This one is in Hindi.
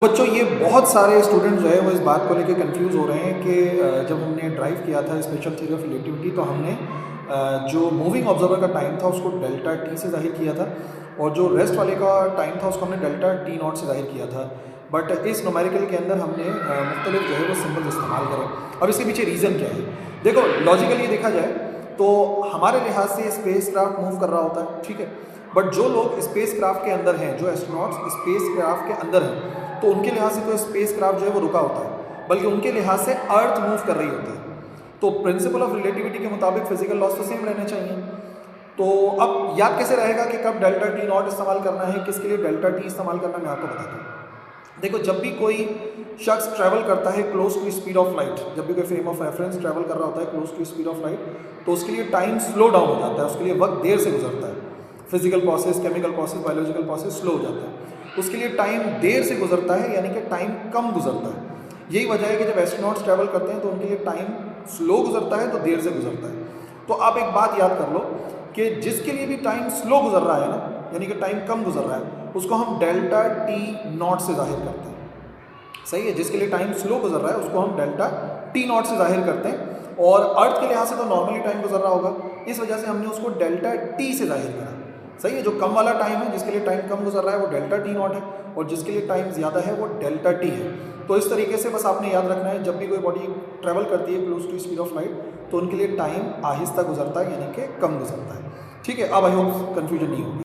बच्चों ये बहुत सारे स्टूडेंट जो है वो इस बात को लेके कंफ्यूज हो रहे हैं कि जब हमने ड्राइव किया था स्पेशल थ्योरी ऑफ रिलेटिविटी तो हमने जो मूविंग ऑब्जर्वर का टाइम था उसको डेल्टा टी से जाहिर किया था और जो रेस्ट वाले का टाइम था उसको हमने डेल्टा टी नॉट से जाहिर किया था। बट इस न्यूमेरिकल के अंदर हमने मुख्तलिफ जो है वो सिंबल्स इस्तेमाल करें। अब इसके पीछे रीज़न क्या है? देखो लॉजिकली देखा जाए तो हमारे लिहाज से स्पेस क्राफ्ट मूव कर रहा होता है, ठीक है। बट जो लोग स्पेस क्राफ्ट के अंदर हैं, जो एस्ट्रोनॉट्स स्पेस क्राफ्ट के अंदर हैं, तो उनके लिहाज से तो स्पेस क्राफ्ट जो है वो रुका होता है, बल्कि उनके लिहाज से अर्थ मूव कर रही होती है। तो प्रिंसिपल ऑफ रिलेटिविटी के मुताबिक फिजिकल लॉस तो सेम रहने चाहिए। तो अब याद कैसे रहेगा कि कब डेल्टा टी नॉट इस्तेमाल करना है, किसके लिए डेल्टा टी इस्तेमाल करना है, मैं आपको बताता हूँ। देखो जब भी कोई शख्स ट्रैवल करता है close to speed of light, जब भी कोई फ्रेम ऑफ रेफरेंस ट्रैवल कर रहा होता है close to speed of light, तो उसके लिए टाइम स्लो डाउन हो जाता है, उसके लिए वक्त देर से गुजरता है। Physical process, chemical process, biological process slow हो जाता है, उसके लिए टाइम देर से गुजरता है, यानी कि टाइम कम गुजरता है। यही वजह है कि जब एस्ट्रोनॉट्स ट्रैवल करते हैं तो उनके लिए टाइम स्लो गुजरता है, तो देर से गुजरता है। तो आप एक बात याद कर लो कि जिसके लिए भी टाइम स्लो गुजर रहा है ना, यानी कि टाइम कम गुजर रहा है, उसको हम डेल्टा टी नॉट से जाहिर करते हैं। सही है, जिसके लिए टाइम स्लो गुजर रहा है उसको हम डेल्टा टी नॉट से जाहिर करते हैं। और अर्थ के लिहाज से तो नॉर्मली टाइम गुजर रहा होगा, इस वजह से हमने उसको डेल्टा टी से जाहिर करा। सही है, जो कम वाला टाइम है, जिसके लिए टाइम कम गुजर रहा है वो डेल्टा टी नॉट है, और जिसके लिए टाइम ज़्यादा है वो डेल्टा टी है। तो इस तरीके से बस आपने याद रखना है, जब भी कोई बॉडी ट्रैवल करती है close to speed of light तो उनके लिए टाइम आहिस्ता गुजरता है, यानी कि कम गुजरता है। ठीक है, अब आई होप कन्फ्यूजन नहीं होगी।